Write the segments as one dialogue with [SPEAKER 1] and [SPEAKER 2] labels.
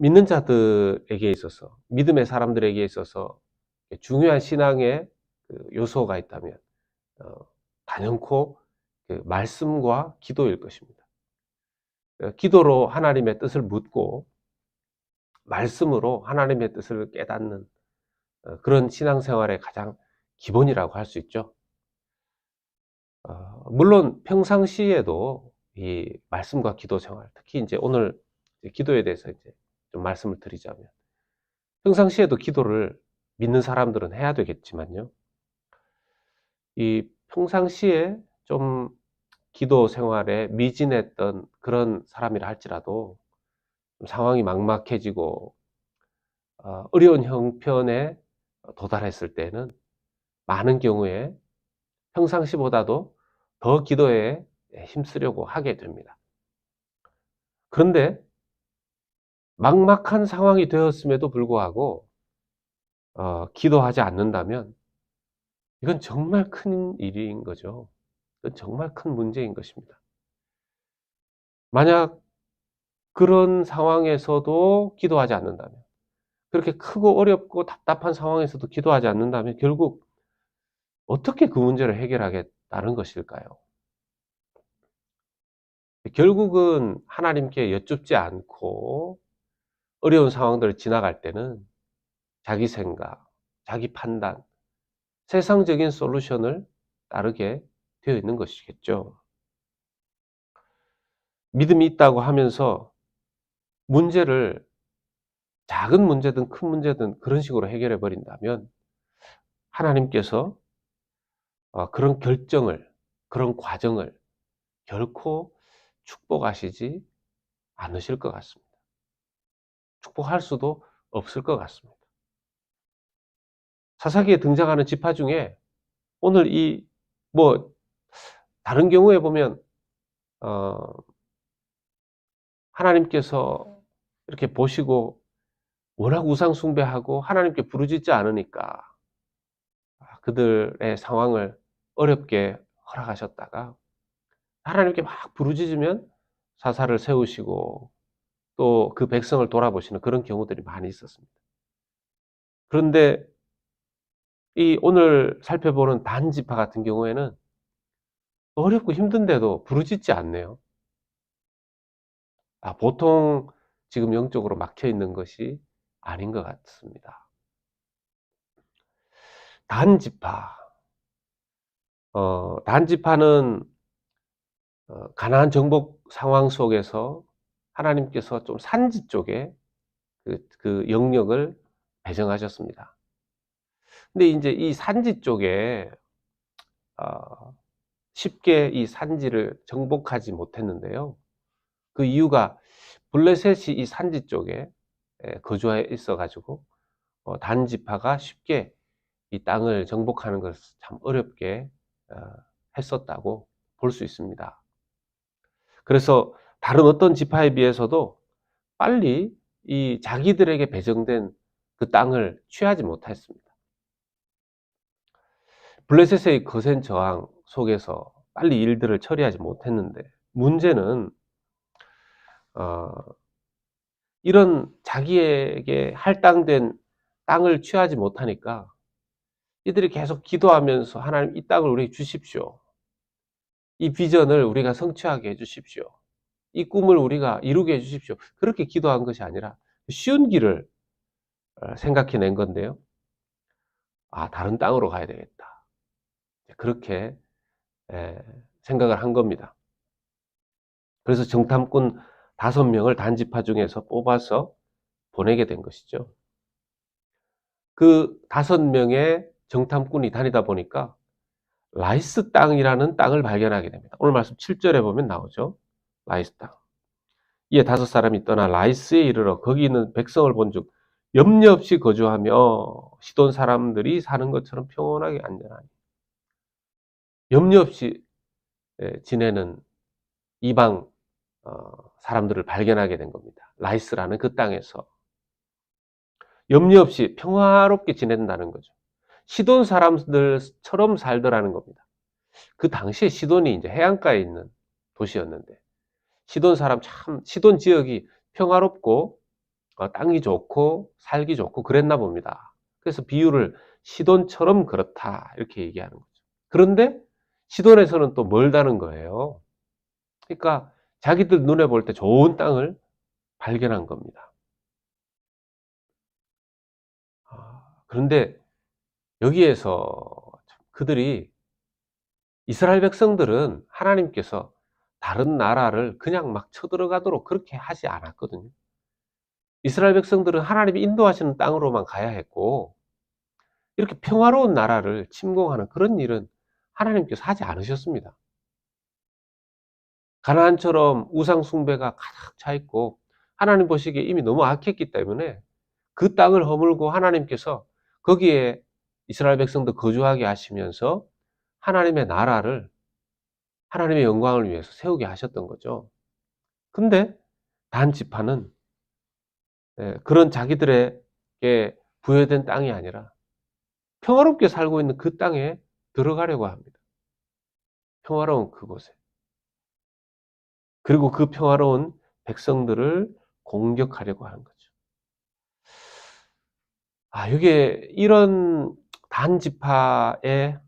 [SPEAKER 1] 믿는 자들에게 있어서, 믿음의 사람들에게 있어서 중요한 신앙의 그 요소가 있다면 단연코 그 말씀과 기도일 것입니다. 기도로 하나님의 뜻을 묻고 말씀으로 하나님의 뜻을 깨닫는 그런 신앙생활의 가장 기본이라고 할 수 있죠. 물론 평상시에도 이 말씀과 기도 생활, 특히 이제 오늘 기도에 대해서 이제 좀 말씀을 드리자면, 평상시에도 기도를 믿는 사람들은 해야 되겠지만요. 이 평상시에 좀 기도 생활에 미진했던 그런 사람이라 할지라도 좀 상황이 막막해지고 어려운 형편에 도달했을 때는 많은 경우에 평상시보다도 더 기도에 힘쓰려고 하게 됩니다. 그런데 막막한 상황이 되었음에도 불구하고 기도하지 않는다면 이건 정말 큰 일인 거죠. 이건 정말 큰 문제인 것입니다. 만약 그런 상황에서도 기도하지 않는다면, 그렇게 크고 어렵고 답답한 상황에서도 기도하지 않는다면 결국 어떻게 그 문제를 해결하겠다는 것일까요? 결국은 하나님께 여쭙지 않고 어려운 상황들을 지나갈 때는 자기 생각, 자기 판단, 세상적인 솔루션을 따르게 되어 있는 것이겠죠. 믿음이 있다고 하면서 문제를 작은 문제든 큰 문제든 그런 식으로 해결해 버린다면 하나님께서 그런 결정을, 그런 과정을 결코 축복하시지 않으실 것 같습니다. 축복할 수도 없을 것 같습니다. 사사기에 등장하는 지파 중에 오늘 다른 경우에 보면 어, 하나님께서 이렇게 보시고 워낙 우상 숭배하고 하나님께 부르짖지 않으니까 그들의 상황을 어렵게 허락하셨다가 하나님께 막 부르짖으면 사사를 세우시고 또 그 백성을 돌아보시는 그런 경우들이 많이 있었습니다. 그런데 이 오늘 살펴보는 단 지파 같은 경우에는 어렵고 힘든데도 부르짖지 않네요. 보통 지금 영적으로 막혀 있는 것이 아닌 것 같습니다. 단 지파, 단 지파는 가나안 정복 상황 속에서 하나님께서 좀 산지 쪽에 그 영역을 배정하셨습니다. 근데 이제 이 산지 쪽에 쉽게 이 산지를 정복하지 못했는데요. 그 이유가 블레셋이 이 산지 쪽에 거주해 있어 가지고 단 지파가 쉽게 이 땅을 정복하는 것을 참 어렵게 했었다고 볼 수 있습니다. 그래서 다른 어떤 지파에 비해서도 빨리 이 자기들에게 배정된 그 땅을 취하지 못했습니다. 블레셋의 거센 저항 속에서 빨리 일들을 처리하지 못했는데, 문제는 이런 자기에게 할당된 땅을 취하지 못하니까 이들이 계속 기도하면서 하나님 이 땅을 우리에게 주십시오. 이 비전을 우리가 성취하게 해 주십시오. 이 꿈을 우리가 이루게 해 주십시오. 그렇게 기도한 것이 아니라 쉬운 길을 생각해낸 건데요. 다른 땅으로 가야 되겠다. 그렇게 생각을 한 겁니다. 그래서 정탐꾼 5명을 단지파 중에서 뽑아서 보내게 된 것이죠. 그 5명의 정탐꾼이 다니다 보니까 라이스 땅이라는 땅을 발견하게 됩니다. 오늘 말씀 7절에 보면 나오죠. 라이스 땅. 이에 5사람이 떠나 라이스에 이르러 거기 있는 백성을 본즉 염려 없이 거주하며 시돈 사람들이 사는 것처럼 평온하게 안전하니, 염려 없이 지내는 이방 사람들을 발견하게 된 겁니다. 라이스라는 그 땅에서 염려 없이 평화롭게 지낸다는 거죠. 시돈 사람들처럼 살더라는 겁니다. 그 당시에 시돈이 이제 해안가에 있는 도시였는데, 시돈 지역이 평화롭고 땅이 좋고 살기 좋고 그랬나 봅니다. 그래서 비유를 시돈처럼 그렇다 이렇게 얘기하는 거죠. 그런데 시돈에서는 또 멀다는 거예요. 그러니까 자기들 눈에 볼 때 좋은 땅을 발견한 겁니다. 그런데 여기에서 그들이 이스라엘 백성들은 하나님께서 다른 나라를 그냥 막 쳐들어가도록 그렇게 하지 않았거든요. 이스라엘 백성들은 하나님이 인도하시는 땅으로만 가야 했고 이렇게 평화로운 나라를 침공하는 그런 일은 하나님께서 하지 않으셨습니다. 가나안처럼 우상 숭배가 가득 차 있고 하나님 보시기에 이미 너무 악했기 때문에 그 땅을 허물고 하나님께서 거기에 이스라엘 백성도 거주하게 하시면서 하나님의 나라를 하나님의 영광을 위해서 세우게 하셨던 거죠. 근데 단 지파는 그런 자기들에게 부여된 땅이 아니라 평화롭게 살고 있는 그 땅에 들어가려고 합니다. 평화로운 그곳에. 그리고 그 평화로운 백성들을 공격하려고 하는 거죠. 이게 이런 단 지파의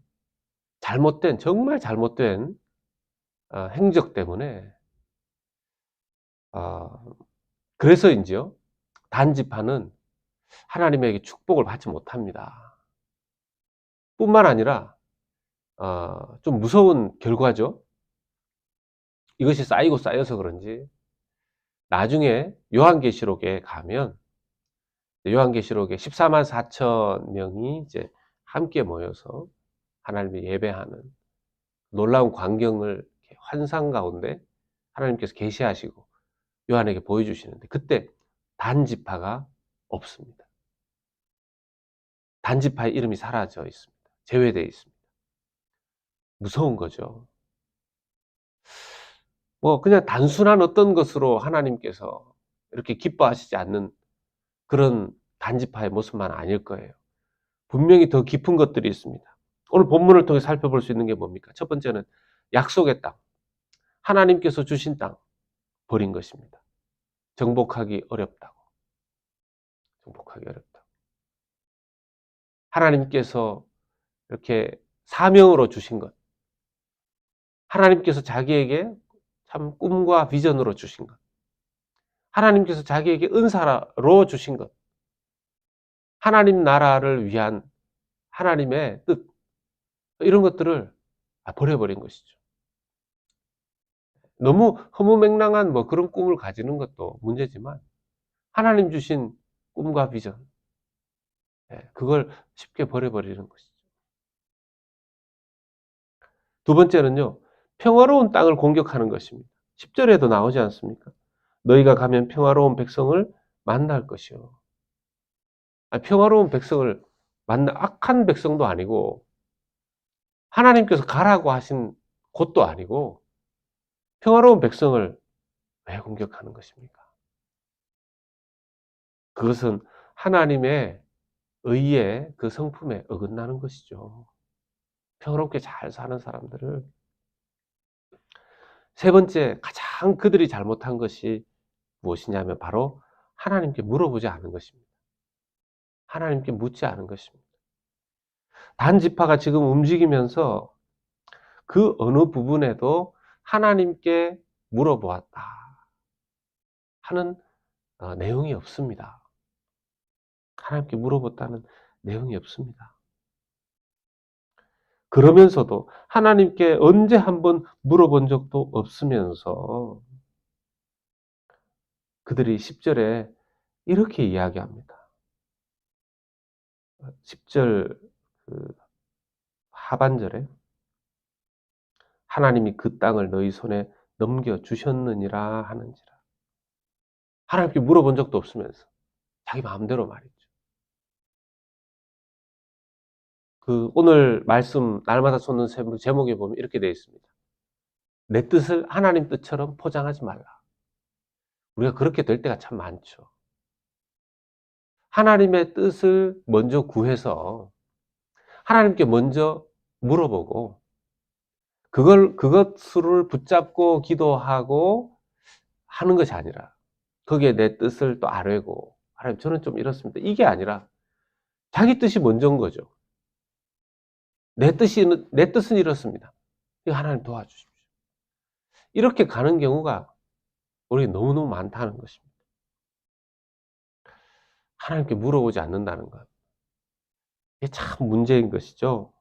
[SPEAKER 1] 정말 잘못된 행적 때문에 그래서인지요. 단 지파는 하나님에게 축복을 받지 못합니다. 뿐만 아니라 좀 무서운 결과죠. 이것이 쌓이고 쌓여서 그런지 나중에 요한계시록에 가면 요한계시록에 14만 4천 명이 이제 함께 모여서 하나님을 예배하는 놀라운 광경을 환상 가운데 하나님께서 계시하시고 요한에게 보여주시는데 그때 단 지파가 없습니다. 단 지파의 이름이 사라져 있습니다. 제외되어 있습니다. 무서운 거죠. 그냥 단순한 어떤 것으로 하나님께서 이렇게 기뻐하시지 않는 그런 단지파의 모습만 아닐 거예요. 분명히 더 깊은 것들이 있습니다. 오늘 본문을 통해 살펴볼 수 있는 게 뭡니까? 첫 번째는 약속의 땅, 하나님께서 주신 땅 버린 것입니다. 정복하기 어렵다고. 하나님께서 이렇게 사명으로 주신 것, 하나님께서 자기에게 참 꿈과 비전으로 주신 것, 하나님께서 자기에게 은사로 주신 것, 하나님 나라를 위한 하나님의 뜻, 이런 것들을 버려버린 것이죠. 너무 허무맹랑한 그런 꿈을 가지는 것도 문제지만 하나님 주신 꿈과 비전, 그걸 쉽게 버려버리는 것이죠. 두 번째는요, 평화로운 땅을 공격하는 것입니다. 10절에도 나오지 않습니까? 너희가 가면 평화로운 백성을 만날 것이요. 평화로운 백성을 악한 백성도 아니고 하나님께서 가라고 하신 곳도 아니고 평화로운 백성을 왜 공격하는 것입니까? 그것은 하나님의 의의 그 성품에 어긋나는 것이죠. 평화롭게 잘 사는 사람들을. 세 번째, 가장 그들이 잘못한 것이 무엇이냐면 바로 하나님께 물어보지 않은 것입니다. 하나님께 묻지 않은 것입니다. 단 지파가 지금 움직이면서 그 어느 부분에도 하나님께 물어보았다 하는 내용이 없습니다. 하나님께 물어봤다는 내용이 없습니다. 그러면서도 하나님께 언제 한번 물어본 적도 없으면서 그들이 10절에 이렇게 이야기합니다. 10절 하반절에 하나님이 그 땅을 너희 손에 넘겨주셨느니라 하는지라. 하나님께 물어본 적도 없으면서 자기 마음대로 말이죠. 오늘 말씀 날마다 솟는 제목에 보면 이렇게 되어 있습니다. 내 뜻을 하나님 뜻처럼 포장하지 말라. 우리가 그렇게 될 때가 참 많죠. 하나님의 뜻을 먼저 구해서 하나님께 먼저 물어보고 그것을 붙잡고 기도하고 하는 것이 아니라 거기에 내 뜻을 또 아뢰고 하나님 저는 좀 이렇습니다. 이게 아니라 자기 뜻이 먼저인 거죠. 내 뜻은 이렇습니다. 이거 하나님 도와주십시오. 이렇게 가는 경우가 우리 너무너무 많다는 것입니다. 하나님께 물어보지 않는다는 것. 이게 참 문제인 것이죠.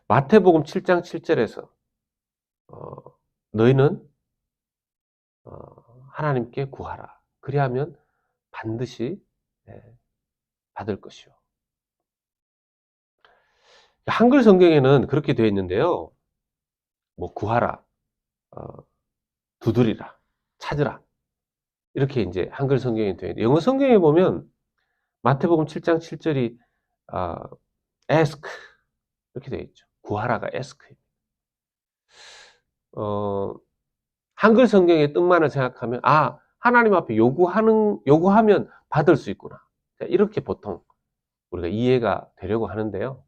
[SPEAKER 1] 마태복음 7장 7절에서 너희는 하나님께 구하라. 그리하면 반드시 받을 것이요. 한글 성경에는 그렇게 되어 있는데요. 뭐 구하라, 두드리라, 찾으라. 이렇게 이제 한글 성경에 되어 있는데 영어 성경에 보면 마태복음 7장 7절이 ask 이렇게 되어 있죠. 구하라가 ask. 한글 성경의 뜻만을 생각하면 하나님 앞에 요구하면 받을 수 있구나. 이렇게 보통 우리가 이해가 되려고 하는데요.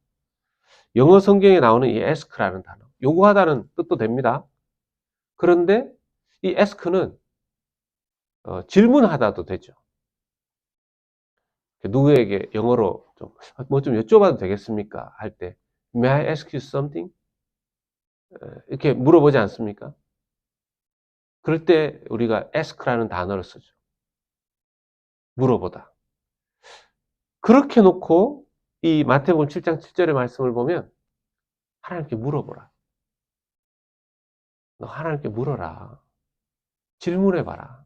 [SPEAKER 1] 영어 성경에 나오는 이 ask라는 단어, 요구하다는 뜻도 됩니다. 그런데 이 ask는 질문하다도 되죠. 누구에게 영어로 좀 여쭤봐도 되겠습니까? 할 때 May I ask you something? 이렇게 물어보지 않습니까? 그럴 때 우리가 ask라는 단어를 쓰죠. 물어보다. 그렇게 놓고 이 마태복음 7장 7절의 말씀을 보면 하나님께 물어보라. 너 하나님께 물어라. 질문해봐라.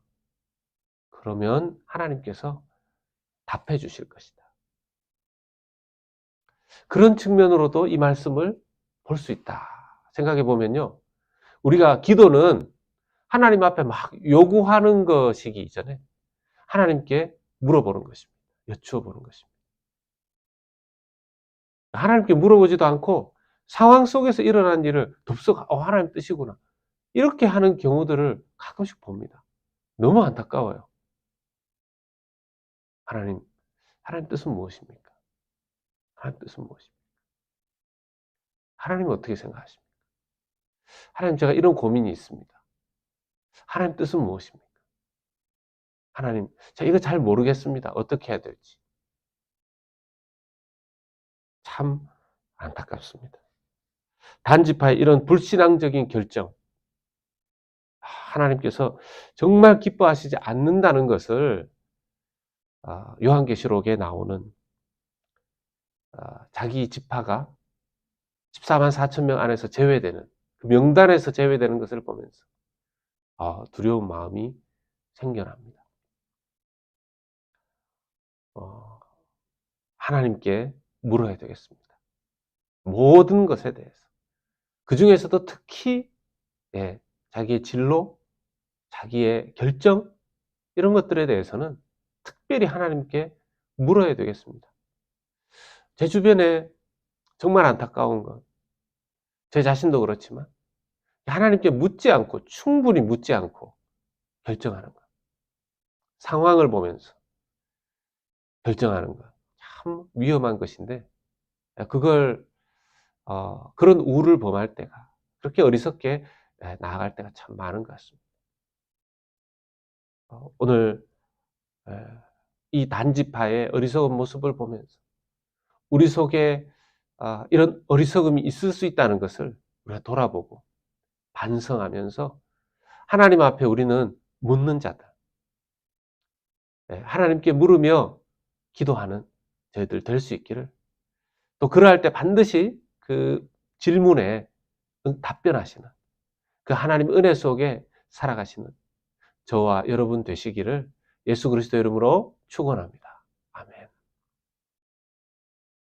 [SPEAKER 1] 그러면 하나님께서 답해 주실 것이다. 그런 측면으로도 이 말씀을 볼 수 있다. 생각해 보면요. 우리가 기도는 하나님 앞에 막 요구하는 것이기 이전에 하나님께 물어보는 것입니다. 여쭈어보는 것입니다. 하나님께 물어보지도 않고 상황 속에서 일어난 일을 덥석 하나님 뜻이구나. 이렇게 하는 경우들을 가끔씩 봅니다. 너무 안타까워요. 하나님 뜻은 무엇입니까? 하나님 뜻은 무엇입니까? 하나님은 어떻게 생각하십니까? 하나님 제가 이런 고민이 있습니다. 하나님 뜻은 무엇입니까? 하나님 제가 이거 잘 모르겠습니다. 어떻게 해야 될지. 참 안타깝습니다. 단지파의 이런 불신앙적인 결정, 하나님께서 정말 기뻐하시지 않는다는 것을 요한계시록에 나오는 자기 지파가 14만 4천 명 안에서 제외되는 그 명단에서 제외되는 것을 보면서 두려운 마음이 생겨납니다. 하나님께 물어야 되겠습니다. 모든 것에 대해서. 그 중에서도 특히 자기의 진로, 자기의 결정 이런 것들에 대해서는 특별히 하나님께 물어야 되겠습니다. 제 주변에 정말 안타까운 것, 제 자신도 그렇지만 하나님께 묻지 않고 충분히 묻지 않고 결정하는 것. 상황을 보면서 결정하는 것. 참 위험한 것인데 그걸 그런 우를 범할 때가 그렇게 어리석게 나아갈 때가 참 많은 것 같습니다. 오늘 이 단지파의 어리석은 모습을 보면서 우리 속에 이런 어리석음이 있을 수 있다는 것을 우리가 돌아보고 반성하면서 하나님 앞에 우리는 묻는 자들, 하나님께 물으며 기도하는 저희들 될 수 있기를, 또 그러할 때 반드시 그 질문에 답변하시는 그 하나님 은혜 속에 살아가시는 저와 여러분 되시기를 예수 그리스도 이름으로 축원합니다.